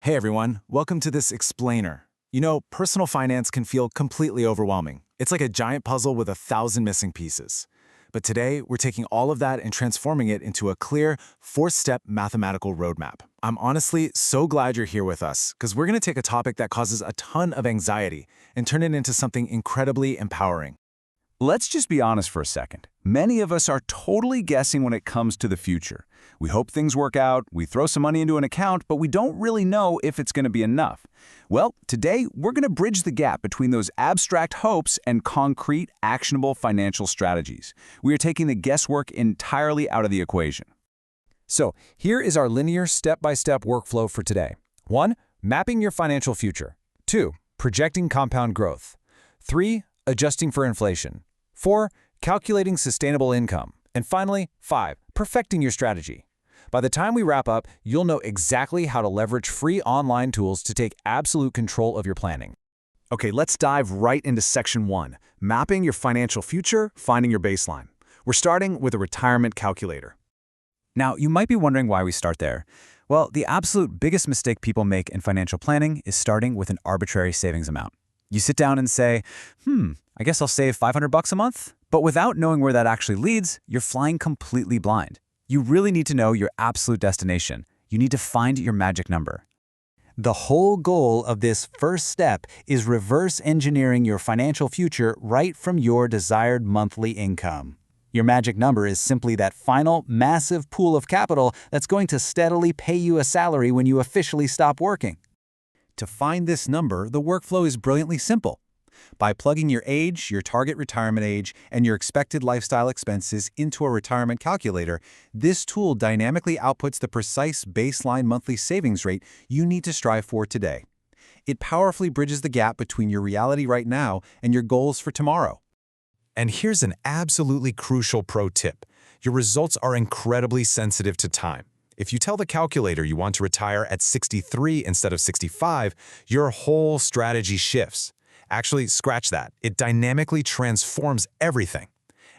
Hey everyone, welcome to this explainer. You know, personal finance can feel completely overwhelming. It's like a giant puzzle with 1,000 missing pieces. But today, we're taking all of that and transforming it into a clear, four-step mathematical roadmap. I'm honestly so glad you're here with us, because we're going to take a topic that causes a ton of anxiety and turn it into something incredibly empowering. Let's just be honest for a second. Many of us are totally guessing when it comes to the future. We hope things work out, we throw some money into an account, but we don't really know if it's going to be enough. Well, today we're going to bridge the gap between those abstract hopes and concrete, actionable financial strategies. We are taking the guesswork entirely out of the equation. So here is our linear step-by-step workflow for today. 1. Mapping your financial future. 2. Projecting compound growth. 3. Adjusting for inflation. 4. Calculating sustainable income. And finally, 5. Perfecting your strategy. By the time we wrap up, you'll know exactly how to leverage free online tools to take absolute control of your planning. Okay, let's dive right into section 1, mapping your financial future, finding your baseline. We're starting with a retirement calculator. Now, you might be wondering why we start there. Well, the absolute biggest mistake people make in financial planning is starting with an arbitrary savings amount. You sit down and say, I guess I'll save $500 a month? But without knowing where that actually leads, you're flying completely blind. You really need to know your absolute destination. You need to find your magic number. The whole goal of this first step is reverse engineering your financial future right from your desired monthly income. Your magic number is simply that final, massive pool of capital that's going to steadily pay you a salary when you officially stop working. To find this number, the workflow is brilliantly simple. By plugging your age, your target retirement age, and your expected lifestyle expenses into a retirement calculator, this tool dynamically outputs the precise baseline monthly savings rate you need to strive for today. It powerfully bridges the gap between your reality right now and your goals for tomorrow. And here's an absolutely crucial pro tip. Your results are incredibly sensitive to time. If you tell the calculator you want to retire at 63 instead of 65, your whole strategy shifts. Actually, scratch that. It dynamically transforms everything.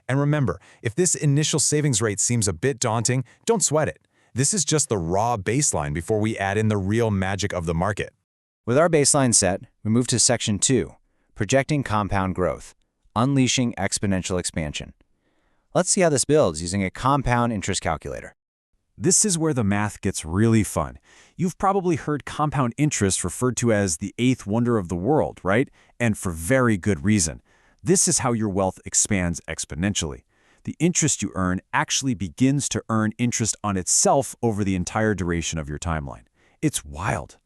And remember, if this initial savings rate seems a bit daunting, don't sweat it. This is just the raw baseline before we add in the real magic of the market. With our baseline set, we move to section 2, projecting compound growth, unleashing exponential expansion. Let's see how this builds using a compound interest calculator. This is where the math gets really fun. You've probably heard compound interest referred to as the eighth wonder of the world, right? And for very good reason. This is how your wealth expands exponentially. The interest you earn actually begins to earn interest on itself over the entire duration of your timeline. It's wild.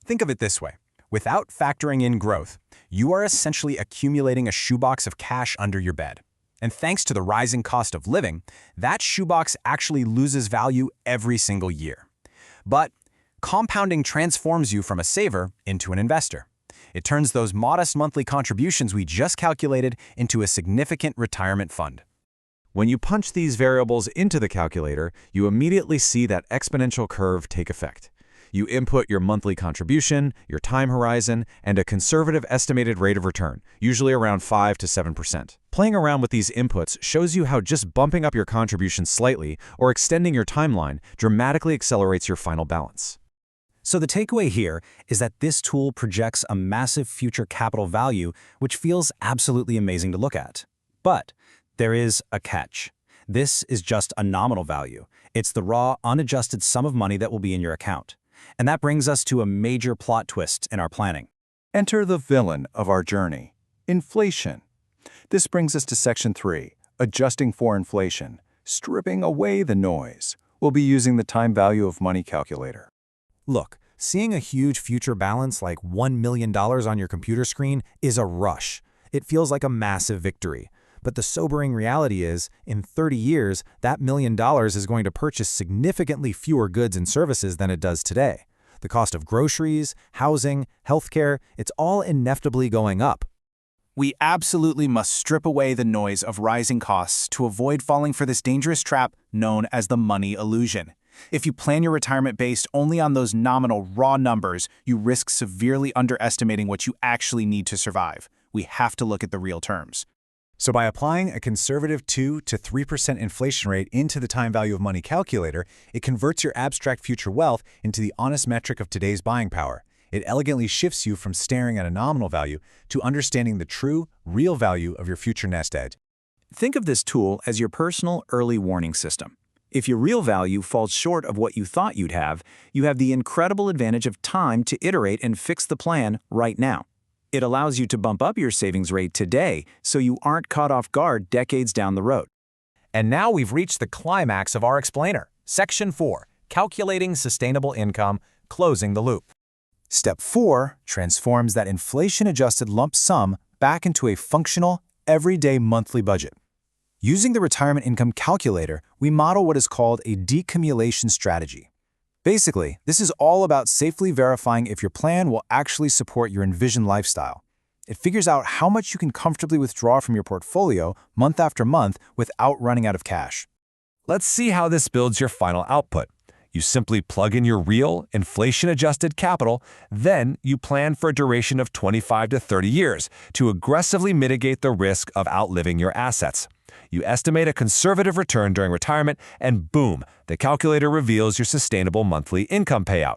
Think of it this way. Without factoring in growth, you are essentially accumulating a shoebox of cash under your bed. And thanks to the rising cost of living, that shoebox actually loses value every single year. But compounding transforms you from a saver into an investor. It turns those modest monthly contributions we just calculated into a significant retirement fund. When you punch these variables into the calculator, you immediately see that exponential curve take effect. You input your monthly contribution, your time horizon, and a conservative estimated rate of return, usually around 5 to 7%. Playing around with these inputs shows you how just bumping up your contribution slightly or extending your timeline dramatically accelerates your final balance. So the takeaway here is that this tool projects a massive future capital value, which feels absolutely amazing to look at. But there is a catch. This is just a nominal value. It's the raw, unadjusted sum of money that will be in your account. And that brings us to a major plot twist in our planning. Enter the villain of our journey, inflation. This brings us to section 3, adjusting for inflation, stripping away the noise. We'll be using the time value of money calculator. Look, seeing a huge future balance like $1 million on your computer screen is a rush. It feels like a massive victory. But the sobering reality is, in 30 years, that $1 million is going to purchase significantly fewer goods and services than it does today. The cost of groceries, housing, healthcare, it's all inevitably going up. We absolutely must strip away the noise of rising costs to avoid falling for this dangerous trap known as the money illusion. If you plan your retirement based only on those nominal raw numbers, you risk severely underestimating what you actually need to survive. We have to look at the real terms. So by applying a conservative 2 to 3% inflation rate into the time value of money calculator, it converts your abstract future wealth into the honest metric of today's buying power. It elegantly shifts you from staring at a nominal value to understanding the true, real value of your future nest egg. Think of this tool as your personal early warning system. If your real value falls short of what you thought you have the incredible advantage of time to iterate and fix the plan right now. It allows you to bump up your savings rate today so you aren't caught off guard decades down the road. And now we've reached the climax of our explainer. Section 4, Calculating Sustainable Income, Closing the Loop. Step 4 transforms that inflation-adjusted lump sum back into a functional, everyday monthly budget. Using the retirement income calculator, we model what is called a decumulation strategy. Basically, this is all about safely verifying if your plan will actually support your envisioned lifestyle. It figures out how much you can comfortably withdraw from your portfolio month after month without running out of cash. Let's see how this builds your final output. You simply plug in your real, inflation-adjusted capital, then you plan for a duration of 25 to 30 years to aggressively mitigate the risk of outliving your assets. You estimate a conservative return during retirement, and boom, the calculator reveals your sustainable monthly income payout.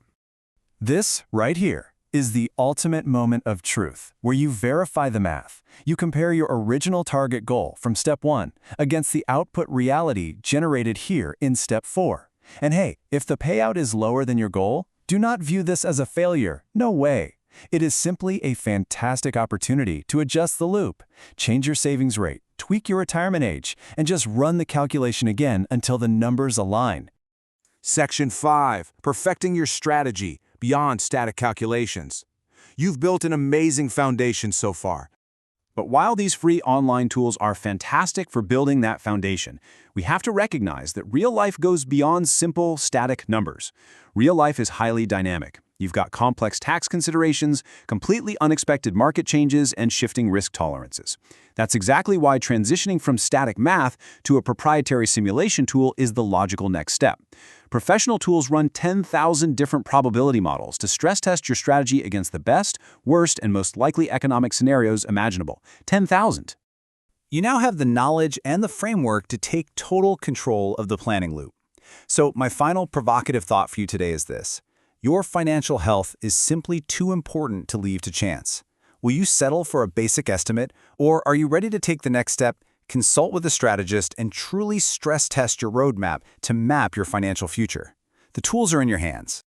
This, right here, is the ultimate moment of truth, where you verify the math. You compare your original target goal from Step 1 against the output reality generated here in Step 4. And hey, if the payout is lower than your goal, do not view this as a failure. No way. It is simply a fantastic opportunity to adjust the loop, change your savings rate, tweak your retirement age, and just run the calculation again until the numbers align. Section 5, Perfecting Your Strategy Beyond Static Calculations. You've built an amazing foundation so far. But while these free online tools are fantastic for building that foundation, we have to recognize that real life goes beyond simple, static numbers. Real life is highly dynamic. You've got complex tax considerations, completely unexpected market changes, and shifting risk tolerances. That's exactly why transitioning from static math to a proprietary simulation tool is the logical next step. Professional tools run 10,000 different probability models to stress test your strategy against the best, worst, and most likely economic scenarios imaginable. 10,000. You now have the knowledge and the framework to take total control of the planning loop. So my final provocative thought for you today is this. Your financial health is simply too important to leave to chance. Will you settle for a basic estimate, or are you ready to take the next step, consult with a strategist, and truly stress test your roadmap to map your financial future? The tools are in your hands.